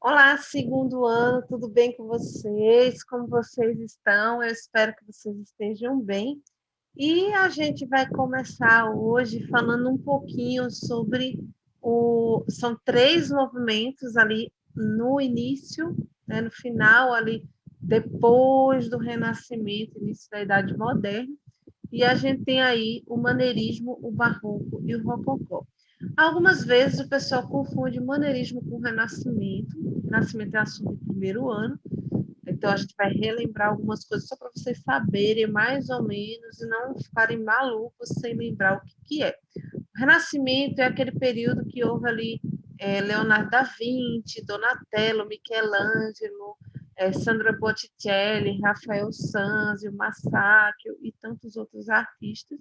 Olá, segundo ano, tudo bem com vocês? Como vocês estão? Eu espero que vocês estejam bem. E a gente vai começar hoje falando um pouquinho sobre São três movimentos ali no início, né, no final, ali depois do Renascimento, início da Idade Moderna. E a gente tem aí o maneirismo, o barroco e o rococó. Algumas vezes o pessoal confunde maneirismo com renascimento. Renascimento é assunto do primeiro ano, então a gente vai relembrar algumas coisas só para vocês saberem mais ou menos e não ficarem malucos sem lembrar o que é. O Renascimento é aquele período que houve ali Leonardo da Vinci, Donatello, Michelangelo, Sandra Botticelli, Rafael Sanzio, Masaccio e tantos outros artistas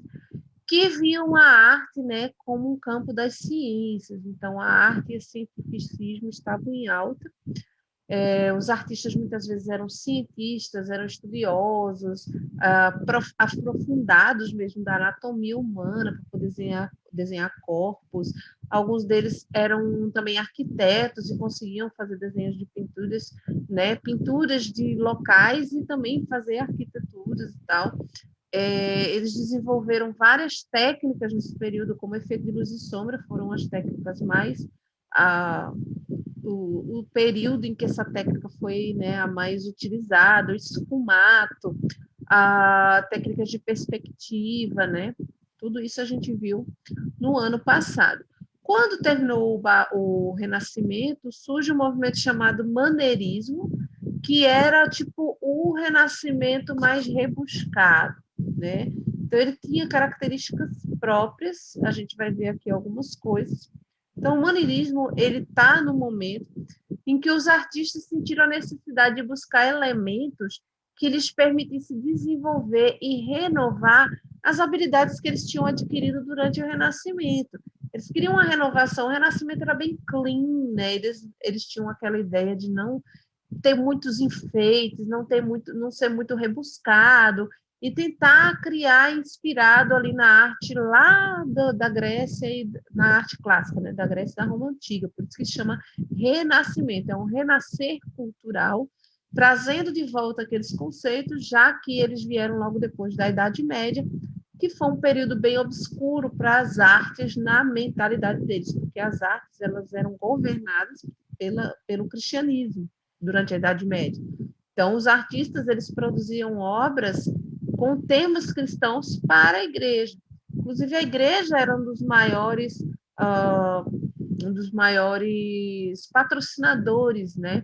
que viam a arte, né, como um campo das ciências. Então, a arte e o cientificismo estavam em alta. Os artistas muitas vezes eram cientistas, eram estudiosos, aprofundados mesmo da anatomia humana para poder desenhar corpos. Alguns deles eram também arquitetos e conseguiam fazer desenhos de pinturas, né, pinturas de locais e também fazer arquiteturas e tal. Eles desenvolveram várias técnicas nesse período, como efeito de luz e sombra, foram as técnicas mais ah, o período em que essa técnica foi, né, a mais utilizada, o esfumato, a técnicas de perspectiva, né? Tudo isso a gente viu no ano passado. Quando terminou o Renascimento, surge um movimento chamado maneirismo, que era tipo o Renascimento mais rebuscado, né? Então ele tinha características próprias, a gente vai ver aqui algumas coisas. Então o maneirismo ele está no momento em que os artistas sentiram a necessidade de buscar elementos que lhes permitissem desenvolver e renovar as habilidades que eles tinham adquirido durante o Renascimento. Eles queriam uma renovação, o Renascimento era bem clean, né? Eles tinham aquela ideia de não ter muitos enfeites, não ser muito rebuscado, e tentar criar inspirado ali na arte lá da Grécia e na arte clássica, né, da Grécia e da Roma Antiga, por isso que se chama renascimento, é um renascer cultural, trazendo de volta aqueles conceitos, já que eles vieram logo depois da Idade Média, que foi um período bem obscuro para as artes na mentalidade deles, porque as artes elas eram governadas pelo cristianismo durante a Idade Média. Então, os artistas eles produziam obras com temas cristãos para a igreja. Inclusive, a igreja era um dos maiores patrocinadores, né,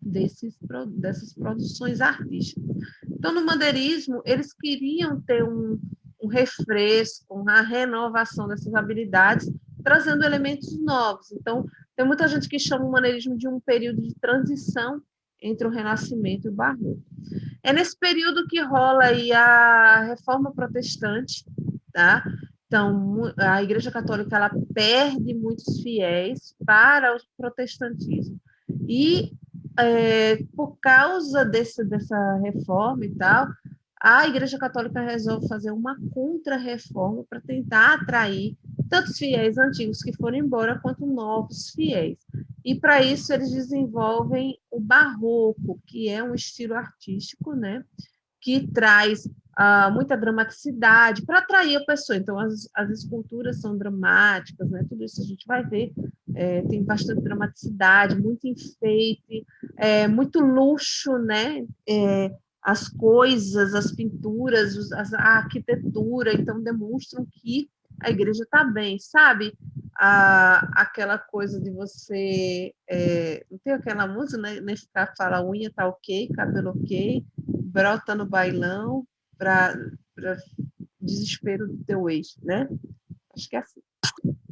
dessas produções artísticas. Então, no madeirismo, eles queriam ter um refresco, uma renovação dessas habilidades, trazendo elementos novos. Então, tem muita gente que chama o maneirismo de um período de transição entre o Renascimento e o Barroco. É nesse período que rola aí a Reforma Protestante, tá? Então, a Igreja Católica ela perde muitos fiéis para o protestantismo. E por causa dessa reforma e tal, a Igreja Católica resolve fazer uma contra-reforma para tentar atrair tantos fiéis antigos que foram embora, quanto novos fiéis. E para isso eles desenvolvem o barroco, que é um estilo artístico, né, que traz muita dramaticidade para atrair a pessoa. Então, as esculturas são dramáticas, né? Tudo isso a gente vai ver. Tem bastante dramaticidade, muito enfeite, muito luxo, né? As coisas, as pinturas, a arquitetura, então demonstram que a igreja está bem, sabe? Aquela coisa de você. Não tem aquela música, né? Nesse caso, fala unha tá ok, cabelo ok, brota no bailão para desespero do teu ex, né? Acho que é assim.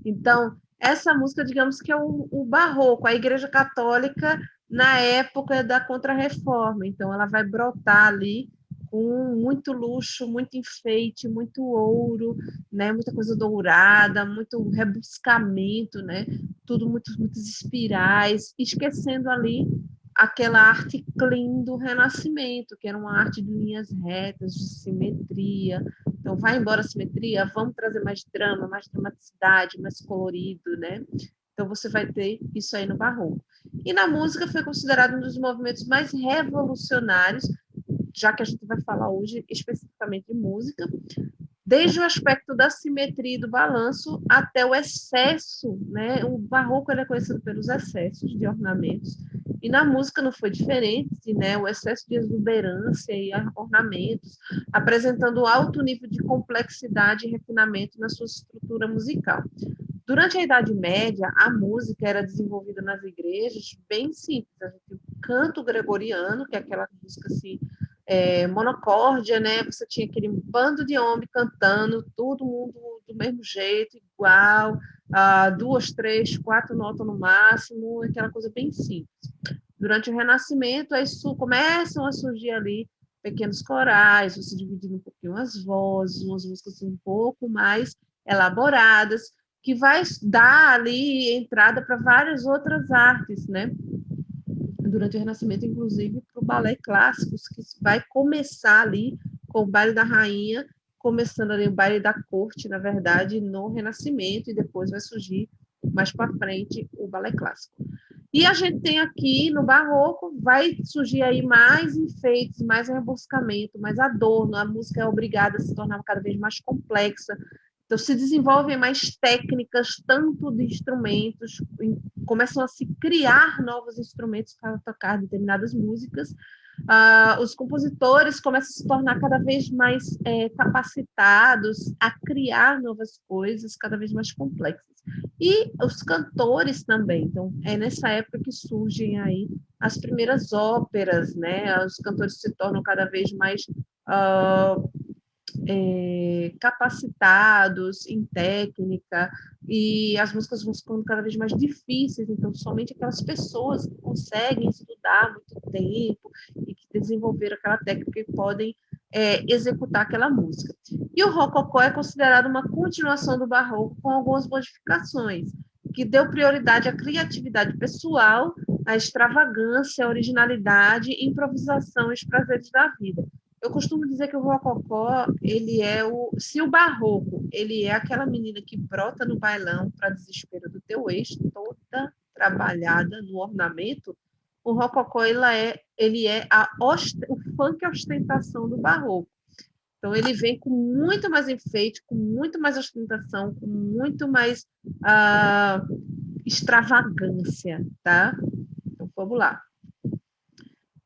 Então, essa música, digamos que é o barroco, a Igreja Católica na época da Contra-Reforma. Então, ela vai brotar ali com muito luxo, muito enfeite, muito ouro, né? Muita coisa dourada, muito rebuscamento, né? Tudo muitas espirais, esquecendo ali aquela arte clean do Renascimento, que era uma arte de linhas retas, de simetria. Então, vai embora a simetria, vamos trazer mais drama, mais dramaticidade, mais colorido, né? Então, você vai ter isso aí no Barroco. E na música foi considerado um dos movimentos mais revolucionários, já que a gente vai falar hoje especificamente de música, desde o aspecto da simetria e do balanço até o excesso, né? O barroco ele é conhecido pelos excessos de ornamentos, e na música não foi diferente, né? O excesso de exuberância e ornamentos, apresentando alto nível de complexidade e refinamento na sua estrutura musical. Durante a Idade Média, a música era desenvolvida nas igrejas bem simples. A gente tem o canto gregoriano, que é aquela música assim, monocórdia, né? Você tinha aquele bando de homens cantando, todo mundo do mesmo jeito, igual, 2, 3, 4 notas no máximo, aquela coisa bem simples. Durante o Renascimento, aí começam a surgir ali pequenos corais, você dividindo um pouquinho as vozes, umas músicas um pouco mais elaboradas, que vai dar ali entrada para várias outras artes, né? Durante o Renascimento, inclusive, para o balé clássico, que vai começar ali com o baile da rainha, começando ali o baile da corte, na verdade, no Renascimento, e depois vai surgir mais para frente o balé clássico. E a gente tem aqui no Barroco, vai surgir aí mais enfeites, mais rebuscamento, mais adorno, a música é obrigada a se tornar cada vez mais complexa. Então, se desenvolvem mais técnicas, tanto de instrumentos, começam a se criar novos instrumentos para tocar determinadas músicas. Os compositores começam a se tornar cada vez mais capacitados a criar novas coisas, cada vez mais complexas. E os cantores também. Então, é nessa época que surgem aí as primeiras óperas, né? Os cantores se tornam cada vez mais capacitados em técnica, e as músicas vão ficando cada vez mais difíceis, então somente aquelas pessoas que conseguem estudar muito tempo e que desenvolveram aquela técnica e podem executar aquela música. E o rococó é considerado uma continuação do barroco com algumas modificações, que deu prioridade à criatividade pessoal, à extravagância, à originalidade, improvisação e os prazeres da vida. Eu costumo dizer que o rococó, ele é se o barroco, ele é aquela menina que brota no bailão para desespero do teu ex, toda trabalhada no ornamento, o rococó, ele é o funk é a ostentação do barroco. Então, ele vem com muito mais enfeite, com muito mais ostentação, com muito mais extravagância, tá? Então, vamos lá.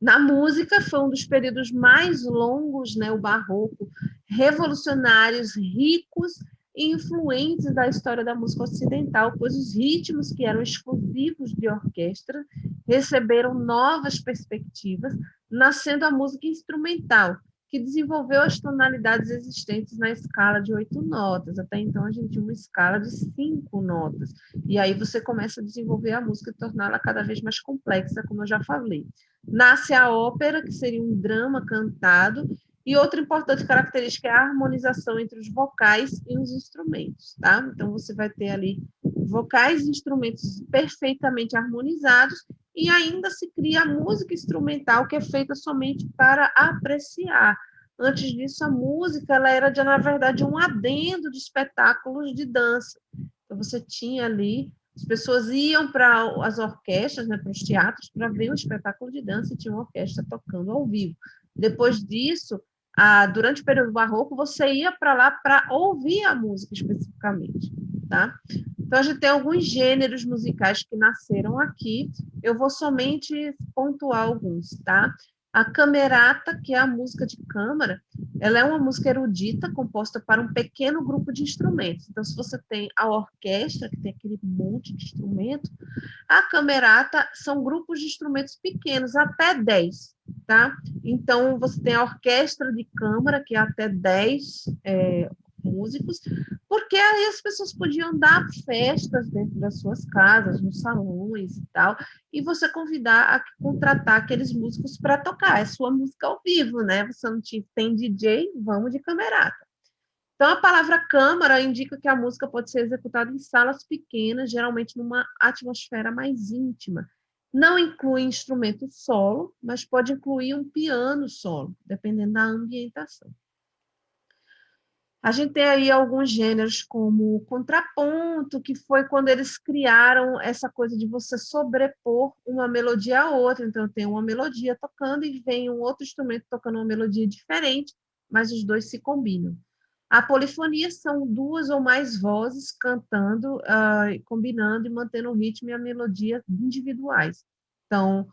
Na música, foi um dos períodos mais longos, né, o barroco, revolucionários, ricos e influentes da história da música ocidental, pois os ritmos que eram exclusivos de orquestra receberam novas perspectivas, nascendo a música instrumental, que desenvolveu as tonalidades existentes na escala de 8 notas. Até então, a gente tinha uma escala de 5 notas. E aí você começa a desenvolver a música e torná-la cada vez mais complexa, como eu já falei. Nasce a ópera, que seria um drama cantado, e outra importante característica é a harmonização entre os vocais e os instrumentos, tá? Então, você vai ter ali vocais e instrumentos perfeitamente harmonizados, e ainda se cria a música instrumental, que é feita somente para apreciar. Antes disso, a música ela era, na verdade, um adendo de espetáculos de dança. Então, você tinha ali, as pessoas iam para as orquestras, né, para os teatros, para ver um espetáculo de dança, e tinha uma orquestra tocando ao vivo. Depois disso, durante o período barroco, você ia para lá para ouvir a música especificamente, tá? Então, a gente tem alguns gêneros musicais que nasceram aqui, eu vou somente pontuar alguns, tá? A camerata, que é a música de câmara, ela é uma música erudita composta para um pequeno grupo de instrumentos. Então, se você tem a orquestra, que tem aquele monte de instrumento, a camerata são grupos de instrumentos pequenos, até 10, tá? Então, você tem a orquestra de câmara, que é até 10 músicos, porque aí as pessoas podiam dar festas dentro das suas casas, nos salões e tal, e você convidar a contratar aqueles músicos para tocar. É sua música ao vivo, né? Você não tem DJ, vamos de camerata. Então, a palavra câmara indica que a música pode ser executada em salas pequenas, geralmente numa atmosfera mais íntima. Não inclui instrumento solo, mas pode incluir um piano solo, dependendo da ambientação. A gente tem aí alguns gêneros como o contraponto, que foi quando eles criaram essa coisa de você sobrepor uma melodia a outra. Então, tem uma melodia tocando e vem um outro instrumento tocando uma melodia diferente, mas os dois se combinam. A polifonia são duas ou mais vozes cantando, combinando e mantendo o ritmo e a melodia individuais. Então,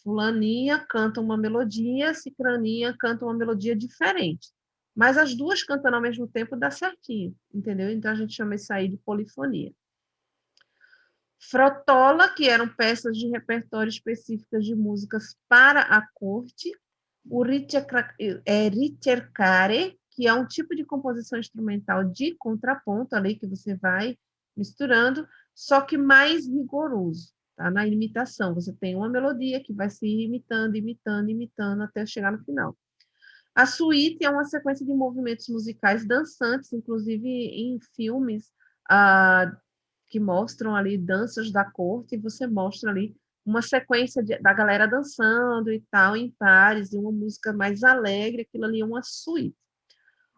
fulaninha canta uma melodia, cicraninha canta uma melodia diferente. Mas as duas cantando ao mesmo tempo dá certinho, entendeu? Então a gente chama isso aí de polifonia. Frotola, que eram peças de repertório específicas de músicas para a corte. O ricercare, que é um tipo de composição instrumental de contraponto ali, que você vai misturando, só que mais rigoroso, tá? Na imitação. Você tem uma melodia que vai se imitando, imitando, imitando, até chegar no final. A suíte é uma sequência de movimentos musicais dançantes, inclusive em filmes que mostram ali danças da corte, e você mostra ali uma sequência da galera dançando e tal, em pares, e uma música mais alegre, aquilo ali é uma suíte.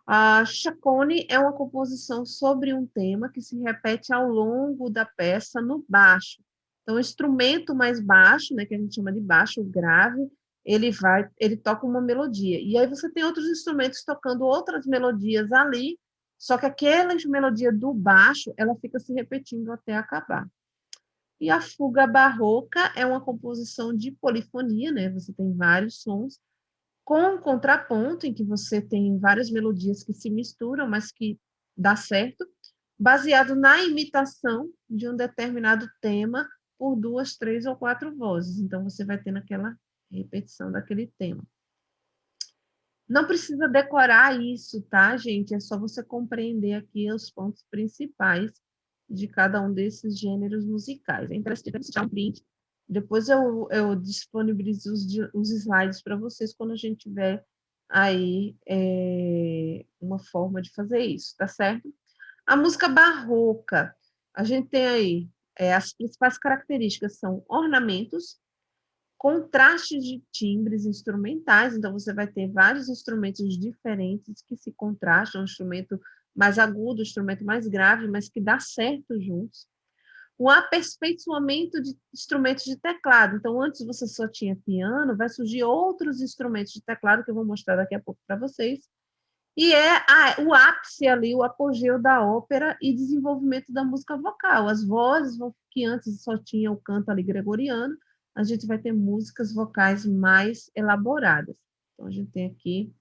A chaconne é uma composição sobre um tema que se repete ao longo da peça no baixo. Então, o instrumento mais baixo, né, que a gente chama de baixo, o grave, ele toca uma melodia. E aí você tem outros instrumentos tocando outras melodias ali, só que aquela melodia do baixo, ela fica se repetindo até acabar. E a fuga barroca é uma composição de polifonia, né? Você tem vários sons com um contraponto, em que você tem várias melodias que se misturam, mas que dá certo, baseado na imitação de um determinado tema por duas, três ou quatro vozes. Então, você vai tendo aquela repetição daquele tema. Não precisa decorar isso, tá, gente? É só você compreender aqui os pontos principais de cada um desses gêneros musicais. É interessante tirar um print. Depois eu disponibilizo os slides para vocês quando a gente tiver aí uma forma de fazer isso, tá certo? A música barroca, a gente tem aí as principais características são ornamentos, contrastes de timbres instrumentais, então você vai ter vários instrumentos diferentes que se contrastam, um instrumento mais agudo, um instrumento mais grave, mas que dá certo juntos. O aperfeiçoamento de instrumentos de teclado. Então, antes você só tinha piano, vai surgir outros instrumentos de teclado que eu vou mostrar daqui a pouco para vocês. E o ápice ali, o apogeu da ópera e desenvolvimento da música vocal. As vozes, que antes só tinha o canto ali gregoriano, a gente vai ter músicas vocais mais elaboradas. Então, a gente tem aqui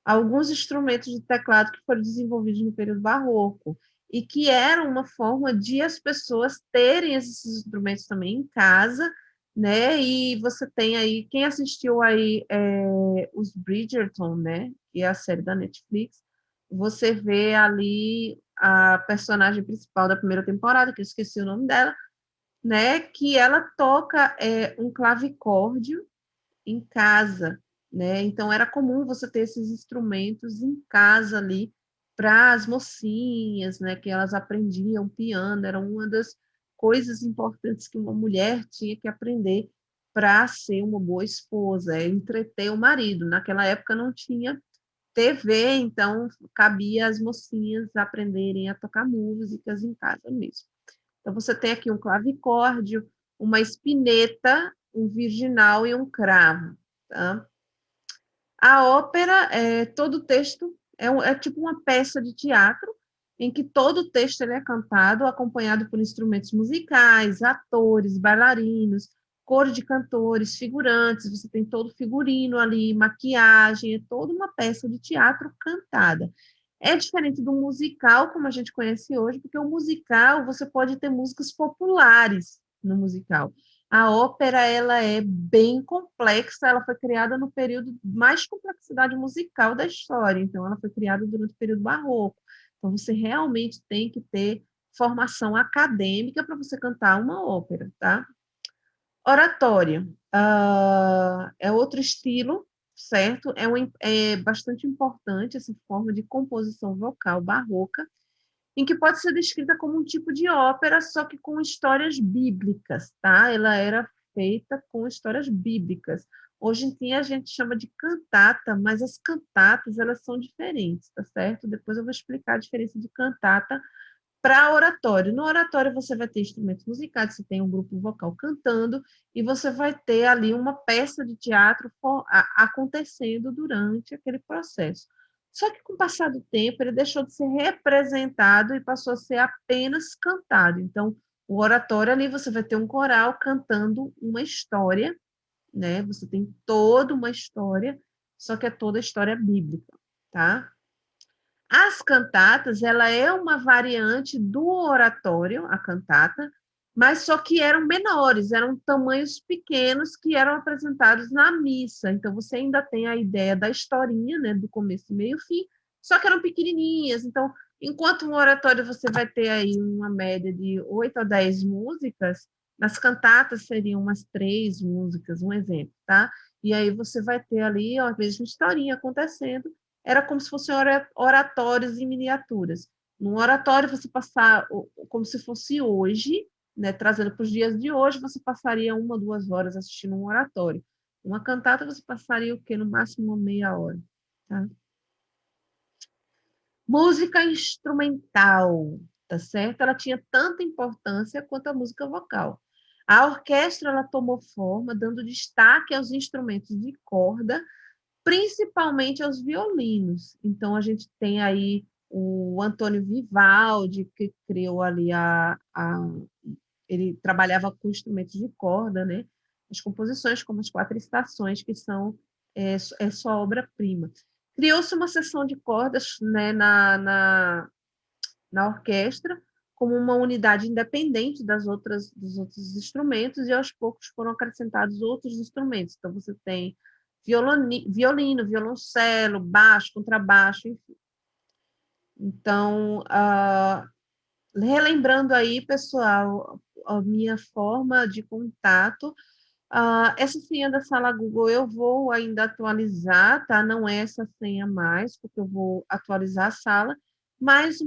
alguns instrumentos de teclado que foram desenvolvidos no período barroco e que eram uma forma de as pessoas terem esses instrumentos também em casa, né? E você tem aí, quem assistiu aí os Bridgerton, né? Que é a série da Netflix, você vê ali a personagem principal da primeira temporada, que eu esqueci o nome dela, né? Que ela toca um clavicórdio em casa, né? Então era comum você ter esses instrumentos em casa ali para as mocinhas, né? Que elas aprendiam piano, era uma das coisas importantes que uma mulher tinha que aprender para ser uma boa esposa, é entreter o marido. Naquela época não tinha TV, então cabia às mocinhas aprenderem a tocar músicas em casa mesmo. Então você tem aqui um clavicórdio, uma espineta, um virginal e um cravo. Tá? A ópera, todo o texto, é tipo uma peça de teatro, em que todo o texto ele é cantado, acompanhado por instrumentos musicais, atores, bailarinos, coro de cantores, figurantes, você tem todo figurino ali, maquiagem, é toda uma peça de teatro cantada. É diferente do musical, como a gente conhece hoje, porque o musical, você pode ter músicas populares no musical. A ópera, ela é bem complexa, ela foi criada no período de mais complexidade musical da história, então ela foi criada durante o período barroco. Então você realmente tem que ter formação acadêmica para você cantar uma ópera, tá? Oratória, é outro estilo, certo? É bastante importante essa forma de composição vocal barroca, em que pode ser descrita como um tipo de ópera, só que com histórias bíblicas, tá? Ela era feita com histórias bíblicas. Hoje em dia a gente chama de cantata, mas as cantatas, elas são diferentes, tá certo? Depois eu vou explicar a diferença de cantata para oratório. No oratório você vai ter instrumentos musicais, você tem um grupo vocal cantando e você vai ter ali uma peça de teatro acontecendo durante aquele processo. Só que com o passar do tempo ele deixou de ser representado e passou a ser apenas cantado. Então, o oratório ali você vai ter um coral cantando uma história, né? Você tem toda uma história, só que é toda a história bíblica, tá? As cantatas, ela é uma variante do oratório, a cantata, mas só que eram menores, eram tamanhos pequenos que eram apresentados na missa. Então, você ainda tem a ideia da historinha, né, do começo, meio e fim, só que eram pequenininhas. Então, enquanto um oratório você vai ter aí uma média de 8 a 10 músicas, nas cantatas seriam umas 3 músicas, um exemplo, tá? E aí você vai ter ali, ó, às vezes, uma historinha acontecendo, era como se fossem oratórios em miniaturas. Num oratório, você passar, como se fosse hoje, né, trazendo para os dias de hoje, você passaria 1, 2 horas assistindo um oratório. Uma cantata, você passaria o quê? No máximo uma meia hora. Tá? Música instrumental, tá certo? Ela tinha tanta importância quanto a música vocal. A orquestra ela tomou forma, dando destaque aos instrumentos de corda, principalmente aos violinos. Então, a gente tem aí o Antônio Vivaldi, que criou ali ele trabalhava com instrumentos de corda, né? As composições, como as Quatro Estações, que são sua obra-prima. Criou-se uma seção de cordas, né, na orquestra, como uma unidade independente dos outros instrumentos, e aos poucos foram acrescentados outros instrumentos. Então, você tem violino, violoncelo, baixo, contrabaixo, enfim. Então, relembrando aí, pessoal, a minha forma de contato, essa senha da sala Google eu vou ainda atualizar, tá? Não é essa senha mais, porque eu vou atualizar a sala, mas o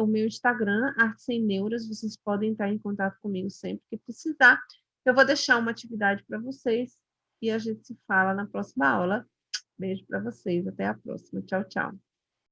meu Instagram, Arte Sem Neuras, vocês podem estar em contato comigo sempre que precisar. Eu vou deixar uma atividade para vocês e a gente se fala na próxima aula. Beijo para vocês, até a próxima. Tchau, tchau.